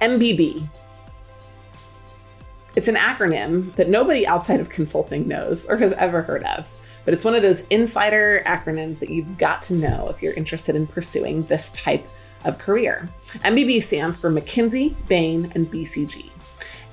MBB. It's an acronym that nobody outside of consulting knows or has ever heard of, but it's one of those insider acronyms that you've got to know if you're interested in pursuing this type of career. MBB stands for McKinsey, Bain, and BCG.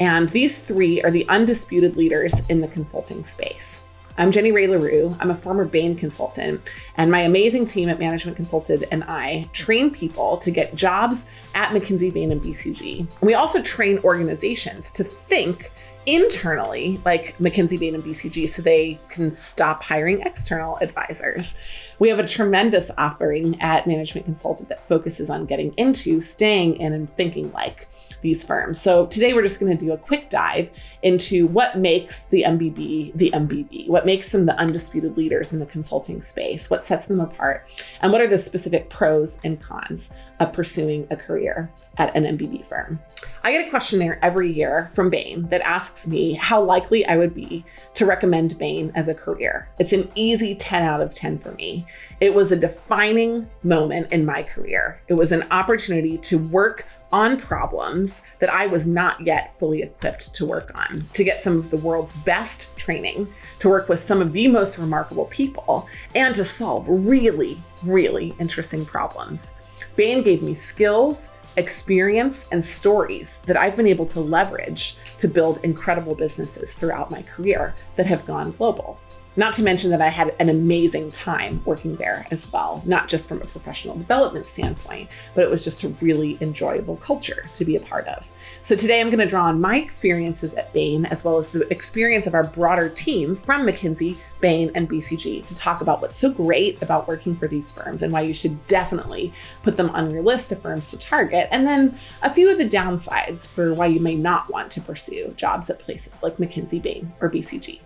And these three are the undisputed leaders in the consulting space. I'm Jenny Ray LaRue. I'm a former Bain consultant, and my amazing team at Management Consulted and I train people to get jobs at McKinsey, Bain, and BCG. And we also train organizations to think internally like McKinsey, Bain, and BCG so they can stop hiring external advisors. We have a tremendous offering at Management Consulted that focuses on getting into, staying in, and thinking like these firms. So today we're just going to do a quick dive into what makes the MBB, what makes them the undisputed leaders in the consulting space, what sets them apart, and what are the specific pros and cons of pursuing a career at an MBB firm. I get a questionnaire every year from Bain that asks me how likely I would be to recommend Bain as a career. It's an easy 10 out of 10 for me. It was a defining moment in my career. It was an opportunity to work on problems that I was not yet fully equipped to work on, to get some of the world's best training, to work with some of the most remarkable people, and to solve really, really interesting problems. Bain gave me skills, experience, and stories that I've been able to leverage to build incredible businesses throughout my career that have gone global. Not to mention that I had an amazing time working there as well, not just from a professional development standpoint, but it was just a really enjoyable culture to be a part of. So today I'm going to draw on my experiences at Bain, as well as the experience of our broader team from McKinsey, Bain, and BCG to talk about what's so great about working for these firms and why you should definitely put them on your list of firms to target, and then a few of the downsides for why you may not want to pursue jobs at places like McKinsey, Bain, or BCG.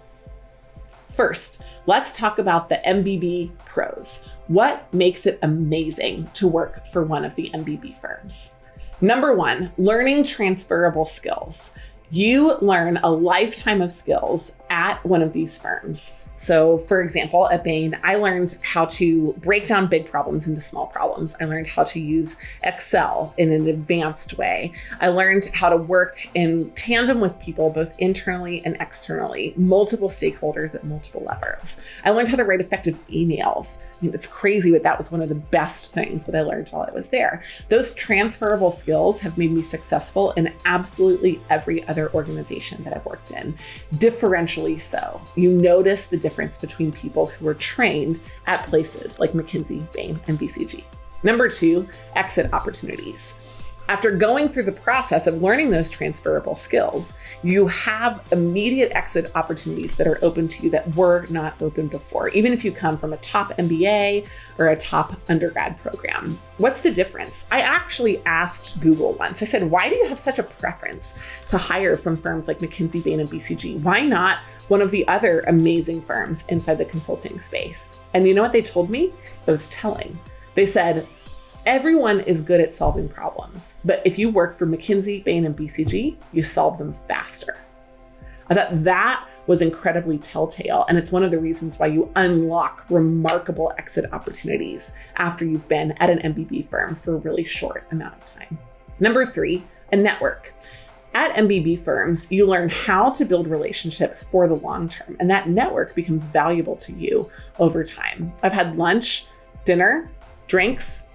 First, let's talk about the MBB pros. What makes it amazing to work for one of the MBB firms? Number one, learning transferable skills. You learn a lifetime of skills at one of these firms. So for example, at Bain, I learned how to break down big problems into small problems. I learned how to use Excel in an advanced way. I learned how to work in tandem with people, both internally and externally, multiple stakeholders at multiple levels. I learned how to write effective emails. I mean, it's crazy, but that was one of the best things that I learned while I was there. Those transferable skills have made me successful in absolutely every other organization that I've worked in, differentially so. You notice the difference between people who were trained at places like McKinsey, Bain, and BCG. Number two, exit opportunities. After going through the process of learning those transferable skills, you have immediate exit opportunities that are open to you that were not open before, even if you come from a top MBA or a top undergrad program. What's the difference? I actually asked Google once. I said, why do you have such a preference to hire from firms like McKinsey, Bain, and BCG? Why not one of the other amazing firms inside the consulting space? And you know what they told me? It was telling. They said, everyone is good at solving problems, but if you work for McKinsey, Bain, and BCG, you solve them faster. I thought that was incredibly telltale, and it's one of the reasons why you unlock remarkable exit opportunities after you've been at an MBB firm for a really short amount of time. Number three, a network. At MBB firms, you learn how to build relationships for the long term, and that network becomes valuable to you over time. I've had lunch, dinner, drinks,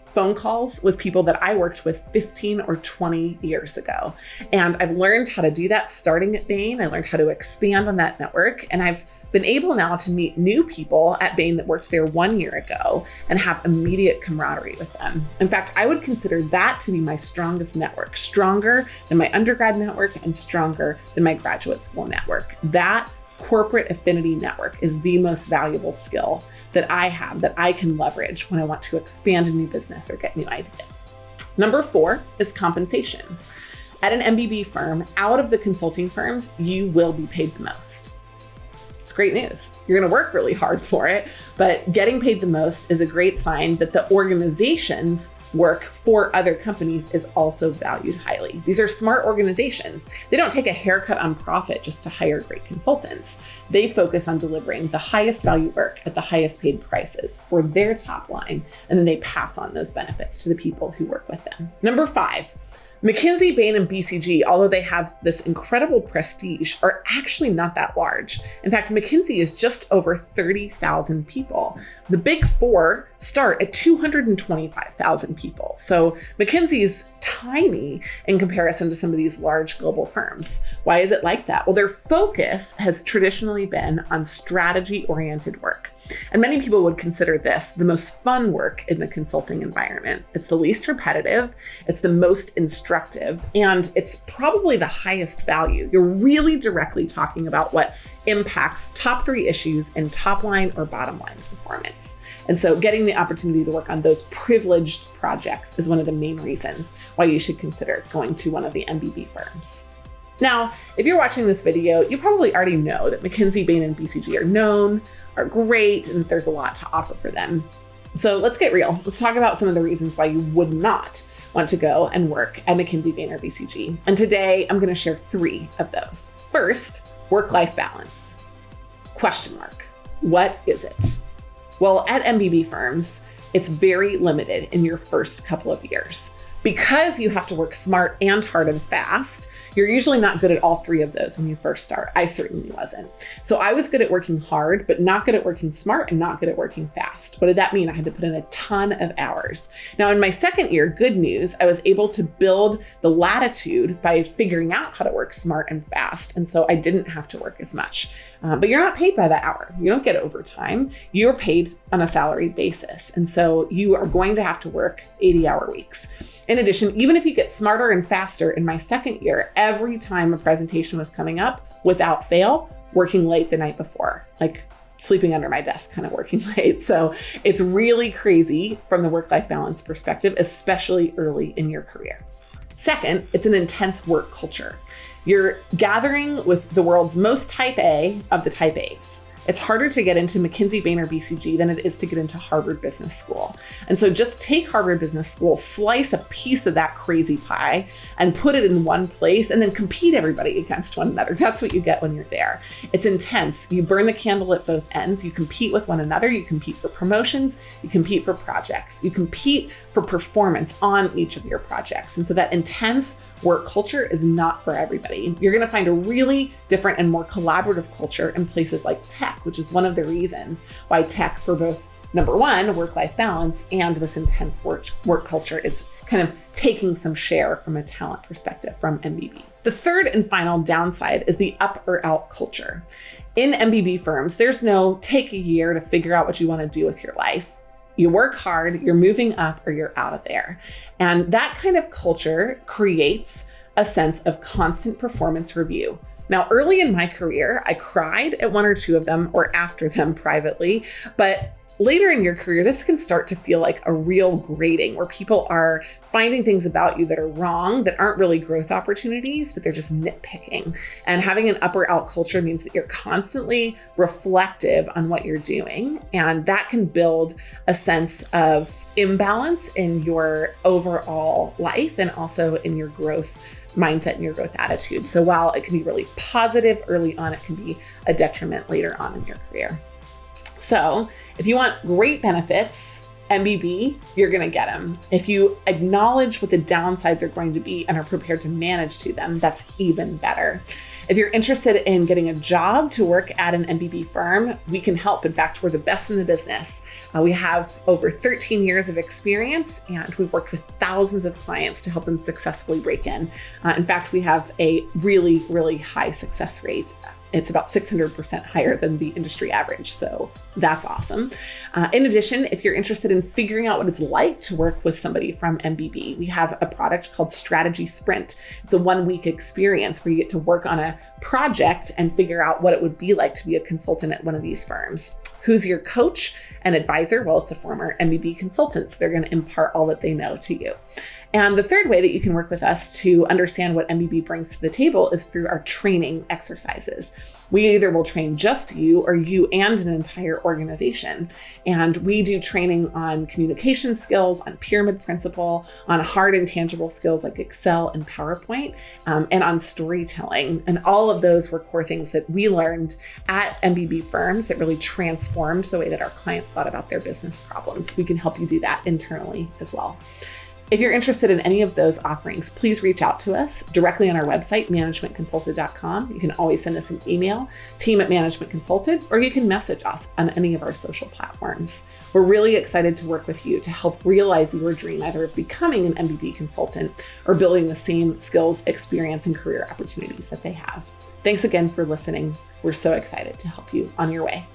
phone calls with people that I worked with 15 or 20 years ago. And I've learned how to do that starting at Bain. I learned how to expand on that network. And I've been able now to meet new people at Bain that worked there 1 year ago and have immediate camaraderie with them. In fact, I would consider that to be my strongest network, stronger than my undergrad network and stronger than my graduate school network. That corporate affinity network is the most valuable skill that I have that I can leverage when I want to expand a new business or get new ideas. Number four is compensation. At an MBB firm, out of the consulting firms, you will be paid the most. It's great news. You're going to work really hard for it, but getting paid the most is a great sign that the organization's work for other companies is also valued highly. These are smart organizations. They don't take a haircut on profit just to hire great consultants. They focus on delivering the highest value work at the highest paid prices for their top line, and then they pass on those benefits to the people who work with them. Number five, McKinsey, Bain, and BCG, although they have this incredible prestige, are actually not that large. In fact, McKinsey is just over 30,000 people. The Big Four start at 225,000 people. So McKinsey's tiny in comparison to some of these large global firms. Why is it like that? Well, their focus has traditionally been on strategy-oriented work. And many people would consider this the most fun work in the consulting environment. It's the least repetitive, it's the most instructive, and it's probably the highest value. You're really directly talking about what impacts top 3 issues in top line or bottom line performance. And so getting the opportunity to work on those privileged projects is one of the main reasons why you should consider going to one of the MBB firms. Now, if you're watching this video, you probably already know that McKinsey, Bain, and BCG are known, are great, and that there's a lot to offer for them. So let's get real. Let's talk about some of the reasons why you would not want to go and work at McKinsey, Bain, or BCG. And today I'm going to share 3 of those. First, work-life balance. Question mark. What is it? Well, at MBB firms, it's very limited in your first couple of years. Because you have to work smart and hard and fast, you're usually not good at all 3 of those when you first start. I certainly wasn't. So I was good at working hard, but not good at working smart and not good at working fast. What did that mean? I had to put in a ton of hours. Now in my second year, good news, I was able to build the latitude by figuring out how to work smart and fast. And so I didn't have to work as much. But you're not paid by the hour. You don't get overtime. You're paid on a salaried basis. And so you are going to have to work 80-hour weeks. In addition, even if you get smarter and faster, in my second year, every time a presentation was coming up, without fail, working late the night before, like sleeping under my desk, kind of working late. So it's really crazy from the work-life balance perspective, especially early in your career. Second, it's an intense work culture. You're gathering with the world's most type A of the type A's. It's harder to get into McKinsey, Bain, or BCG than it is to get into Harvard Business School. And so just take Harvard Business School, slice a piece of that crazy pie and put it in one place and then compete everybody against one another. That's what you get when you're there. It's intense. You burn the candle at both ends. You compete with one another. You compete for promotions. You compete for projects. You compete for performance on each of your projects. And so that intense work culture is not for everybody. You're going to find a really different and more collaborative culture in places like tech, which is one of the reasons why tech, for both, number one, work-life balance and this intense work culture, is kind of taking some share from a talent perspective from MBB. The third and final downside is the up or out culture. In MBB firms, there's no take a year to figure out what you want to do with your life. You work hard, you're moving up, or you're out of there. And that kind of culture creates a sense of constant performance review. Now, early in my career, I cried at 1 or 2 of them or after them privately, but later in your career, this can start to feel like a real grading where people are finding things about you that are wrong, that aren't really growth opportunities, but they're just nitpicking. And having an up or out culture means that you're constantly reflective on what you're doing. And that can build a sense of imbalance in your overall life and also in your growth mindset and your growth attitude. So while it can be really positive early on, it can be a detriment later on in your career. So if you want great benefits, MBB, you're going to get them. If you acknowledge what the downsides are going to be and are prepared to manage to them, that's even better. If you're interested in getting a job to work at an MBB firm, we can help. In fact, we're the best in the business. We have over 13 years of experience, and we've worked with thousands of clients to help them successfully break in. In fact, we have a really, really high success rate. It's about 600% higher than the industry average. So that's awesome. In addition, if you're interested in figuring out what it's like to work with somebody from MBB, we have a product called Strategy Sprint. It's a 1-week experience where you get to work on a project and figure out what it would be like to be a consultant at one of these firms. Who's your coach and advisor? Well, it's a former MBB consultant, so they're going to impart all that they know to you. And the third way that you can work with us to understand what MBB brings to the table is through our training exercises. We either will train just you or you and an entire organization. And we do training on communication skills, on pyramid principle, on hard and tangible skills like Excel and PowerPoint, and on storytelling. And all of those were core things that we learned at MBB firms that really transformed the way that our clients thought about their business problems. We can help you do that internally as well. If you're interested in any of those offerings, please reach out to us directly on our website, managementconsulted.com. You can always send us an email, team@managementconsulted, or you can message us on any of our social platforms. We're really excited to work with you to help realize your dream, either of becoming an MBB consultant or building the same skills, experience, and career opportunities that they have. Thanks again for listening. We're so excited to help you on your way.